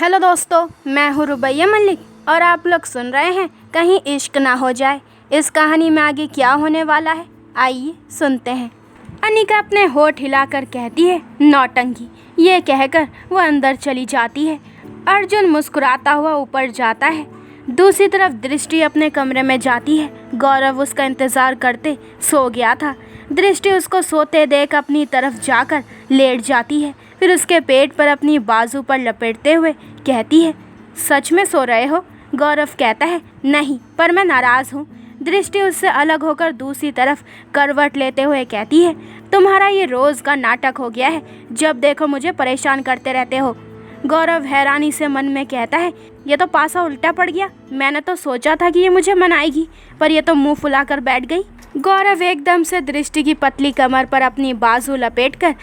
Hello दोस्तों, मैं हूँ रुबैया मलिक और आप लोग सुन रहे हैं कहीं इश्क ना हो जाए। इस कहानी में आगे क्या होने वाला है, आइए सुनते हैं। अनिका अपने होठ हिलाकर कहती है, नौटंकी। ये कहकर वो अंदर चली जाती है। अर्जुन मुस्कुराता हुआ ऊपर जाता है। दूसरी तरफ दृष्टि अपने कमरे में जाती है। गौरव उसका इंतज़ार करते सो गया था। दृष्टि उसको सोते देख अपनी तरफ जाकर लेट जाती है। फिर उसके पेट पर अपनी बाजू पर लपेटते हुए कहती है, सच में सो रहे हो? गौरव कहता है, नहीं, पर मैं नाराज़ हूँ। दृष्टि उससे अलग होकर दूसरी तरफ करवट लेते हुए कहती है, तुम्हारा ये रोज़ का नाटक हो गया है। जब देखो मुझे परेशान करते रहते हो। गौरव हैरानी से मन में कहता है, ये तो पासा उल्टा पड़ गया। मैंने तो सोचा था कि ये मुझे मनाएगी, पर ये तो मुंह फुलाकर बैठ गई। गौरव एकदम से दृष्टि की पतली कमर पर अपनी बाजू लपेटकर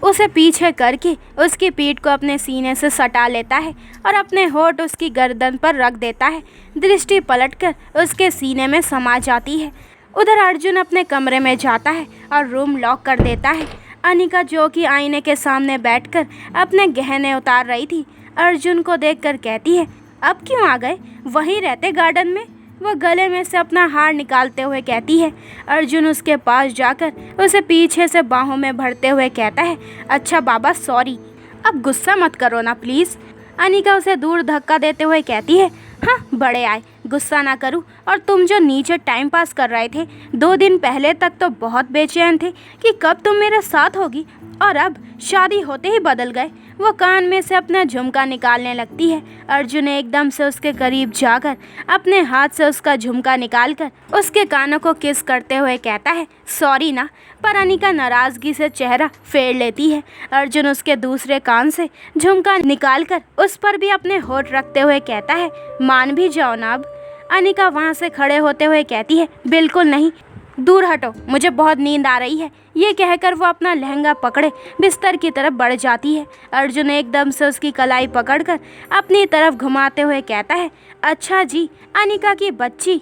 उसे पीछे करके उसकी पीठ को अपने सीने से सटा लेता है और अपने होठ उसकी गर्दन पर रख देता है। दृष्टि पलटकर उसके सीने में समा जाती है। उधर अर्जुन अपने कमरे में जाता है और रूम लॉक कर देता है। अनिका, जो कि आईने के सामने बैठकर अपने गहने उतार रही थी, अर्जुन को देखकर कहती है, अब क्यों आ गए? वहीं रहते गार्डन में। वह गले में से अपना हार निकालते हुए कहती है। अर्जुन उसके पास जाकर उसे पीछे से बाहों में भरते हुए कहता है, अच्छा बाबा, सॉरी, अब गुस्सा मत करो ना प्लीज़। अनिका उसे दूर धक्का देते हुए कहती है, हाँ बड़े आए, गुस्सा ना करूँ। और तुम जो नीचे टाइम पास कर रहे थे 2 दिन पहले तक तो बहुत बेचैन थे कि कब तुम मेरे साथ होगी, और अब शादी होते ही बदल गए। वो कान में से अपना झुमका निकालने लगती है। अर्जुन एकदम से उसके करीब जाकर अपने हाथ से उसका झुमका निकालकर उसके कानों को किस करते हुए कहता है, सॉरी ना। पर अनिका नाराज़गी से चेहरा फेर लेती है। अर्जुन उसके दूसरे कान से झुमका निकालकर उस पर भी अपने होठ रखते हुए कहता है, मान भी जाओ ना अब। अनिका वहाँ से खड़े होते हुए कहती है, बिल्कुल नहीं, दूर हटो, मुझे बहुत नींद आ रही है। ये कहकर वो अपना लहंगा पकड़े बिस्तर की तरफ बढ़ जाती है। अर्जुन एकदम से उसकी कलाई पकड़कर अपनी तरफ घुमाते हुए कहता है, अच्छा जी, अनिका की बच्ची,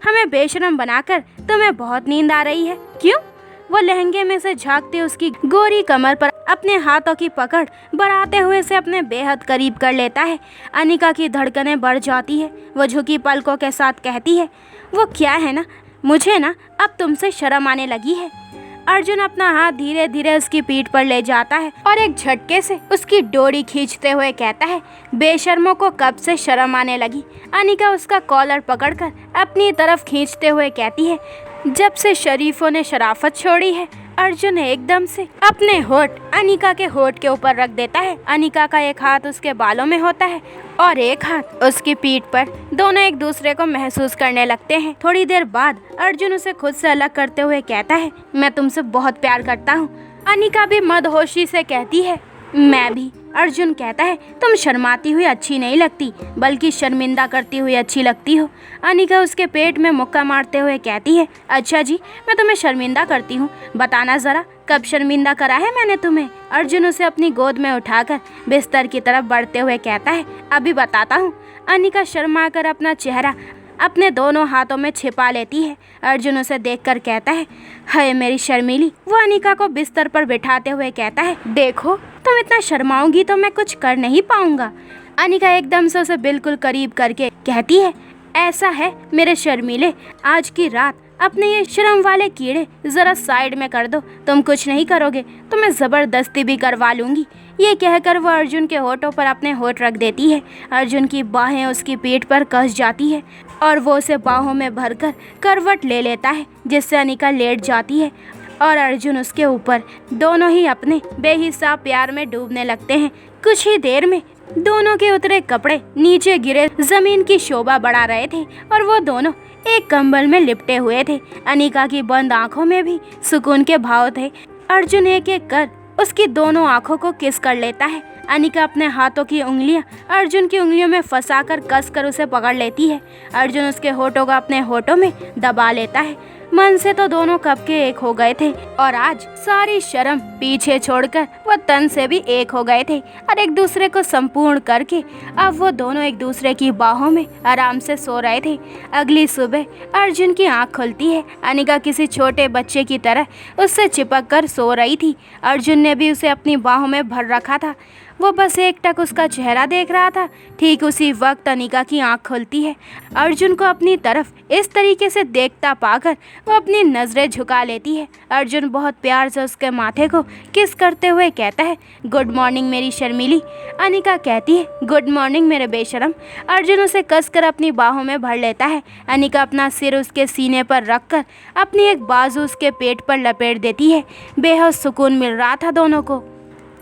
हमें बेशरम बनाकर तुम्हें बहुत नींद आ रही है, क्यों? वो लहंगे में से झांकते उसकी गोरी कमर पर अपने हाथों की पकड़ बढ़ाते हुए से अपने बेहद करीब कर लेता है। अनिका की धड़कनें बढ़ जाती है। वो झुकी पलकों के साथ कहती है, वो क्या है ना, मुझे ना अब तुमसे शर्म आने लगी है। अर्जुन अपना हाथ धीरे धीरे उसकी पीठ पर ले जाता है और एक झटके से उसकी डोरी खींचते हुए कहता है, बेशर्मों को कब से शर्म आने लगी। अनिका उसका कॉलर पकड़कर अपनी तरफ खींचते हुए कहती है, जब से शरीफों ने शराफत छोड़ी है। अर्जुन एकदम से अपने होठ अनिका के होठ के ऊपर रख देता है। अनिका का एक हाथ उसके बालों में होता है और एक हाथ उसकी पीठ पर। दोनों एक दूसरे को महसूस करने लगते हैं। थोड़ी देर बाद अर्जुन उसे खुद से अलग करते हुए कहता है, मैं तुमसे बहुत प्यार करता हूँ। अनिका भी मदहोशी से कहती है, मैं भी। अर्जुन कहता है, तुम शर्माती हुई अच्छी नहीं लगती, बल्कि शर्मिंदा करती हुई अच्छी लगती हो। अनिका उसके पेट में मुक्का मारते हुए कहती है, अच्छा जी, मैं तुम्हें शर्मिंदा करती हूँ? बताना ज़रा, कब शर्मिंदा करा है मैंने तुम्हें? अर्जुन उसे अपनी गोद में उठाकर बिस्तर की तरफ बढ़ते हुए कहता है, अभी बताता हूँ। अनिका शर्माकर अपना चेहरा अपने दोनों हाथों में छिपा लेती है। अर्जुन उसे देखकर कहता है, हाय मेरी शर्मीली। वो अनिका को बिस्तर पर बिठाते हुए कहता है, देखो, तुम इतना शर्माओगी तो मैं कुछ कर नहीं पाऊंगा। अनिका एकदम से उसे बिल्कुल करीब करके कहती है, ऐसा है मेरे शर्मीले, आज की रात अपने ये शर्म वाले कीड़े ज़रा साइड में कर दो। तुम कुछ नहीं करोगे तो मैं ज़बरदस्ती भी करवा लूँगी। ये कहकर वो अर्जुन के होठों पर अपने होठ रख देती है। अर्जुन की बाहें उसकी पीठ पर कस जाती है और वो उसे बाहों में भरकर करवट ले लेता है, जिससे अनिका लेट जाती है और अर्जुन उसके ऊपर। दोनों ही अपने बेहिसाब प्यार में डूबने लगते हैं। कुछ ही देर में दोनों के उतरे कपड़े नीचे गिरे जमीन की शोभा बढ़ा रहे थे और वो दोनों एक कंबल में लिपटे हुए थे। अनिका की बंद आंखों में भी सुकून के भाव थे। अर्जुन एक एक कर उसकी दोनों आंखों को किस कर लेता है। अनिका अपने हाथों की उंगलियां अर्जुन की उंगलियों में फंसाकर कसकर उसे पकड़ लेती है। अर्जुन उसके होठों को अपने होठों में दबा लेता है। मन से तो दोनों कब के एक हो गए थे और आज सारी शर्म पीछे छोड़कर वो तन से भी एक हो गए थे और एक दूसरे को संपूर्ण करके अब वो दोनों एक दूसरे की बाहों में आराम से सो रहे थे। अगली सुबह अर्जुन की आंख खुलती है। अनिका किसी छोटे बच्चे की तरह उससे चिपक कर सो रही थी। अर्जुन ने भी उसे अपनी बाहों में भर रखा था। वो बस एकटक उसका चेहरा देख रहा था। ठीक उसी वक्त अनिका की आंख खुलती है। अर्जुन को अपनी तरफ इस तरीके से देखता पाकर वो अपनी नजरें झुका लेती है। अर्जुन बहुत प्यार से उसके माथे को किस करते हुए कहता है, गुड मॉर्निंग मेरी शर्मीली। अनिका कहती है, गुड मॉर्निंग मेरे बेशरम। अर्जुन उसे कसकर अपनी बाहों में भर लेता है। अनिका अपना सिर उसके सीने पर रखकर अपनी एक बाजू उसके पेट पर लपेट देती है। बेहद सुकून मिल रहा था दोनों को।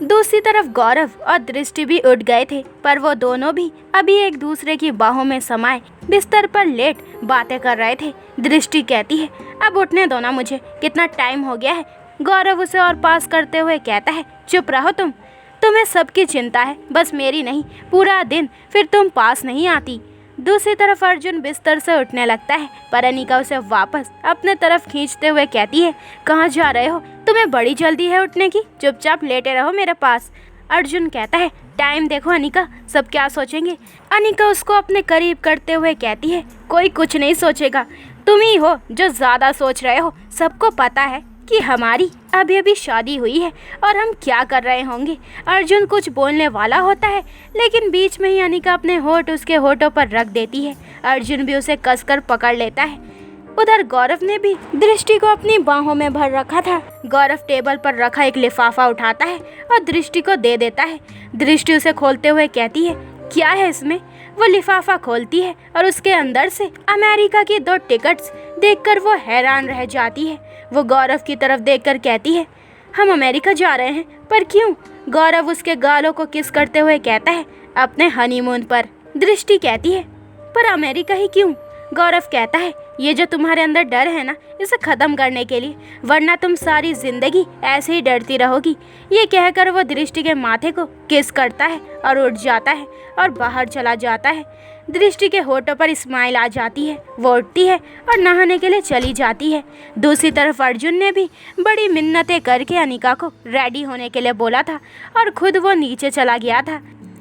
दूसरी तरफ गौरव और दृष्टि भी उठ गए थे, पर वो दोनों भी अभी एक दूसरे की बाहों में समाये बिस्तर पर लेट बातें कर रहे थे। दृष्टि कहती है, अब उठने दो ना मुझे, कितना टाइम हो गया है। गौरव उसे और पास करते हुए कहता है, चुप रहो तुम्हें सबकी चिंता है, बस मेरी नहीं। पूरा दिन फिर तुम पास नहीं आती। दूसरी तरफ अर्जुन बिस्तर से उठने लगता है, पर अनिका उसे वापस अपने तरफ खींचते हुए कहती है, कहाँ जा रहे हो? तुम्हें बड़ी जल्दी है उठने की, चुपचाप लेटे रहो मेरे पास। अर्जुन कहता है, टाइम देखो अनिका, सब क्या सोचेंगे। अनिका उसको अपने करीब करते हुए कहती है, कोई कुछ नहीं सोचेगा, तुम ही हो जो ज़्यादा सोच रहे हो। सबको पता है कि हमारी अभी अभी शादी हुई है और हम क्या कर रहे होंगे। अर्जुन कुछ बोलने वाला होता है, लेकिन बीच में ही अनिका अपने होठ उसके होठों पर रख देती है। अर्जुन भी उसे कसकर पकड़ लेता है। उधर गौरव ने भी दृष्टि को अपनी बाहों में भर रखा था। गौरव टेबल पर रखा एक लिफाफा उठाता है और दृष्टि को दे देता है। दृष्टि उसे खोलते हुए कहती है, क्या है इसमें? वो लिफाफा खोलती है और उसके अंदर से अमेरिका की 2 टिकट्स देखकर वो हैरान रह जाती है। वो गौरव की तरफ देखकर कहती है, हम अमेरिका जा रहे हैं, पर क्यों? गौरव उसके गालों को किस करते हुए कहता है, अपने हनीमून पर। दृष्टि कहती है, पर अमेरिका ही क्यों? गौरव कहता है, ये जो तुम्हारे अंदर डर है ना, इसे ख़त्म करने के लिए, वरना तुम सारी ज़िंदगी ऐसे ही डरती रहोगी। ये कहकर वो दृष्टि के माथे को किस करता है और उठ जाता है और बाहर चला जाता है। दृष्टि के होठों पर स्माइल आ जाती है। वो उठती है और नहाने के लिए चली जाती है। दूसरी तरफ अर्जुन ने भी बड़ी मिन्नतें करके अनिका को रेडी होने के लिए बोला था और खुद वो नीचे चला गया था।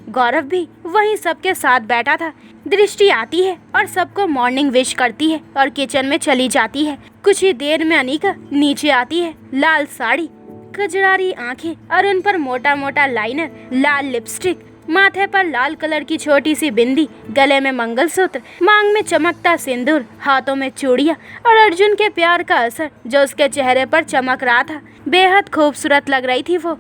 गौरव भी वहीं सबके साथ बैठा था। दृष्टि आती है और सबको मॉर्निंग विश करती है और किचन में चली जाती है। कुछ ही देर में अनिका नीचे आती है। लाल साड़ी, कजरारी आंखें और उन पर मोटा मोटा लाइनर, लाल लिपस्टिक, माथे पर लाल कलर की छोटी सी बिंदी, गले में मंगलसूत्र, मांग में चमकता सिंदूर, हाथों में चूड़ियां और अर्जुन के प्यार का असर जो उसके चेहरे पर चमक रहा था। बेहद खूबसूरत लग रही थी वो।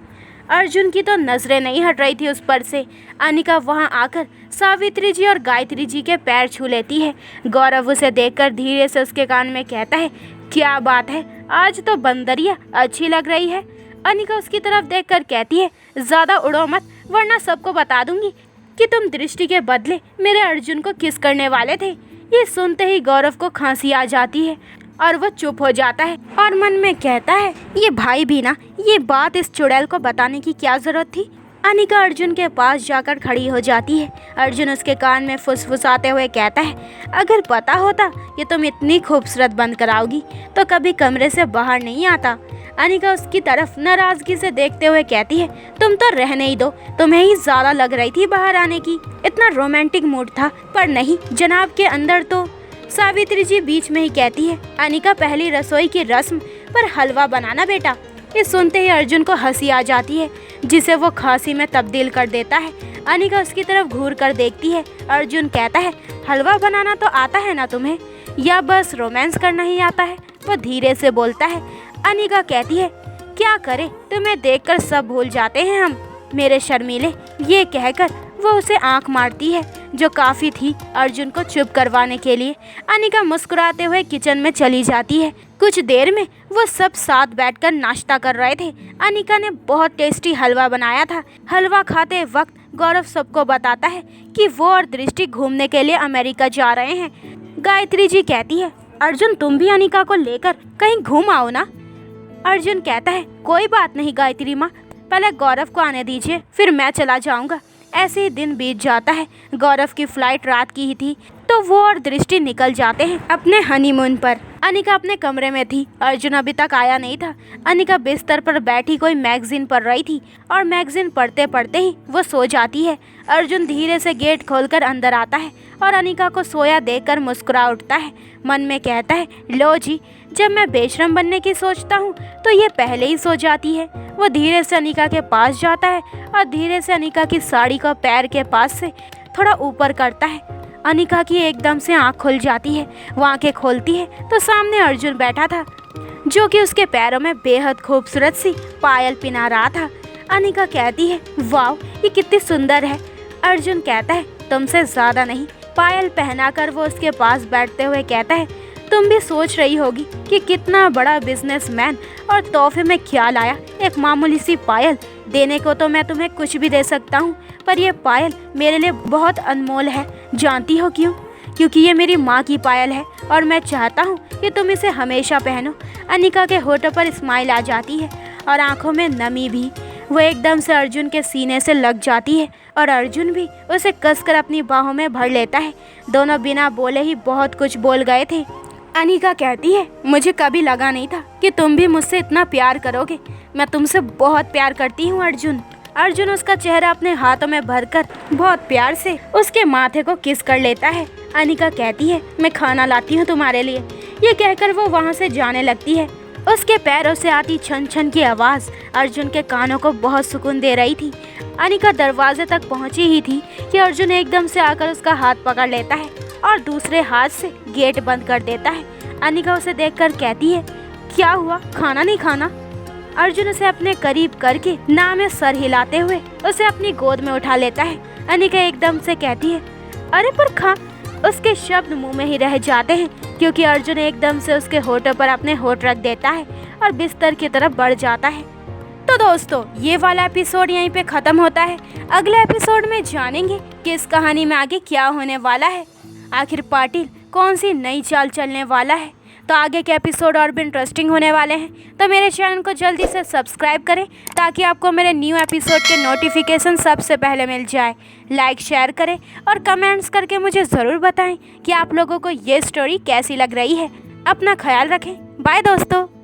अर्जुन की तो नजरें नहीं हट रही थी उस पर से। अनिका वहां आकर सावित्री जी और गायत्री जी के पैर छू लेती है। गौरव उसे देखकर धीरे से उसके कान में कहता है, क्या बात है, आज तो बंदरिया अच्छी लग रही है। अनिका उसकी तरफ देखकर कहती है, ज़्यादा उड़ो मत, वरना सबको बता दूंगी कि तुम दृष्टि के बदले मेरे अर्जुन को किस करने वाले थे। ये सुनते ही गौरव को खांसी आ जाती है और वो चुप हो जाता है और मन में कहता है, ये भाई भी ना, ये बात इस चुड़ैल को बताने की क्या जरूरत थी। अनिका अर्जुन के पास जाकर खड़ी हो जाती है। अर्जुन उसके कान में फुसफुसाते हुए कहता है, अगर पता होता कि तुम इतनी खूबसूरत बंद कराओगी तो कभी कमरे से बाहर नहीं आता। अनिका उसकी तरफ नाराजगी से देखते हुए कहती है, तुम तो रहने ही दो, तुम्हें ही ज्यादा लग रही थी बाहर आने की। इतना रोमांटिक मूड था, पर नहीं, जनाब के अंदर तो। सावित्री जी बीच में ही कहती है, अनिका पहली रसोई की रस्म पर हलवा बनाना बेटा। ये सुनते ही अर्जुन को हंसी आ जाती है, जिसे वो खांसी में तब्दील कर देता है। अनिका उसकी तरफ घूर कर देखती है। अर्जुन कहता है, हलवा बनाना तो आता है ना तुम्हें, या बस रोमांस करना ही आता है? वो धीरे से बोलता है। अनिका कहती है, क्या करे, तुम्हें देखकर सब भूल जाते हैं हम, मेरे शर्मीले। ये कहकर वो उसे आंख मारती है, जो काफ़ी थी अर्जुन को चुप करवाने के लिए। अनिका मुस्कुराते हुए किचन में चली जाती है। कुछ देर में वो सब साथ बैठकर नाश्ता कर रहे थे। अनिका ने बहुत टेस्टी हलवा बनाया था। हलवा खाते वक्त गौरव सबको बताता है कि वो और दृष्टि घूमने के लिए अमेरिका जा रहे हैं। गायत्री जी कहती है, अर्जुन तुम भी अनिका को लेकर कहीं घूम आओ ना। अर्जुन कहता है, कोई बात नहीं गायत्री माँ, पहले गौरव को आने दीजिए, फिर मैं चला जाऊंगा। ऐसे ही दिन बीत जाता है। गौरव की फ्लाइट रात की ही थी, तो वो और दृष्टि निकल जाते हैं अपने हनीमून पर। अनिका अपने कमरे में थी। अर्जुन अभी तक आया नहीं था। अनिका बिस्तर पर बैठी कोई मैगजीन पढ़ रही थी और मैगजीन पढ़ते पढ़ते ही वो सो जाती है। अर्जुन धीरे से गेट खोलकर अंदर आता है और अनिका को सोया देखकर मुस्कुरा उठता है। मन में कहता है, लो जी, जब मैं बेशरम बनने की सोचता हूँ तो ये पहले ही सो जाती है। वो धीरे से अनिका के पास जाता है और धीरे से अनिका की साड़ी को पैर के पास से थोड़ा ऊपर करता है। अनिका की एकदम से आँख खुल जाती है। वो आँखें खोलती है तो सामने अर्जुन बैठा था, जो कि उसके पैरों में बेहद खूबसूरत सी पायल पिना रहा था। अनिका कहती है, वाह, ये कितनी सुंदर है। अर्जुन कहता है, तुमसे ज़्यादा नहीं। पायल पहनाकर वो उसके पास बैठते हुए कहता है, तुम भी सोच रही होगी कि कितना बड़ा बिजनेसमैन और तोहफे में क्या लाया। एक मामूली सी पायल देने को तो मैं तुम्हें कुछ भी दे सकता हूँ, पर यह पायल मेरे लिए बहुत अनमोल है। जानती हो क्यों? क्योंकि ये मेरी माँ की पायल है और मैं चाहता हूँ कि तुम इसे हमेशा पहनो। अनिका के होठों पर स्माइल आ जाती है और आंखों में नमी भी। वो एकदम से अर्जुन के सीने से लग जाती है और अर्जुन भी उसे कसकर अपनी बाहों में भर लेता है। दोनों बिना बोले ही बहुत कुछ बोल गए थे। अनिका कहती है, मुझे कभी लगा नहीं था कि तुम भी मुझसे इतना प्यार करोगे। मैं तुमसे बहुत प्यार करती हूँ अर्जुन। अर्जुन उसका चेहरा अपने हाथों में भरकर बहुत प्यार से उसके माथे को किस कर लेता है। अनिका कहती है, मैं खाना लाती हूँ तुम्हारे लिए। ये कहकर वो वहाँ से जाने लगती है। उसके पैरों से आती छन छन की आवाज़ अर्जुन के कानों को बहुत सुकून दे रही थी। अनिका दरवाजे तक पहुँची ही थी कि अर्जुन एकदम से आकर उसका हाथ पकड़ लेता है और दूसरे हाथ से गेट बंद कर देता है। अनिका उसे देखकर कहती है, क्या हुआ, खाना नहीं खाना? अर्जुन उसे अपने करीब करके ना में सर हिलाते हुए उसे अपनी गोद में उठा लेता है। अनिका एकदम से कहती है, अरे पर खा। उसके शब्द मुंह में ही रह जाते हैं क्योंकि अर्जुन एकदम से उसके होठों पर अपने होठ रख देता है और बिस्तर की तरफ बढ़ जाता है। तो दोस्तों, ये वाला एपिसोड यहीं पे ख़त्म होता है। अगले एपिसोड में जानेंगे कि इस कहानी में आगे क्या होने वाला है। आखिर पाटिल कौन सी नई चाल चलने वाला है। तो आगे के एपिसोड और भी इंटरेस्टिंग होने वाले हैं। तो मेरे चैनल को जल्दी से सब्सक्राइब करें ताकि आपको मेरे न्यू एपिसोड के नोटिफिकेशन सबसे पहले मिल जाए। लाइक शेयर करें और कमेंट्स करके मुझे ज़रूर बताएं कि आप लोगों को ये स्टोरी कैसी लग रही है। अपना ख्याल रखें। बाय दोस्तों।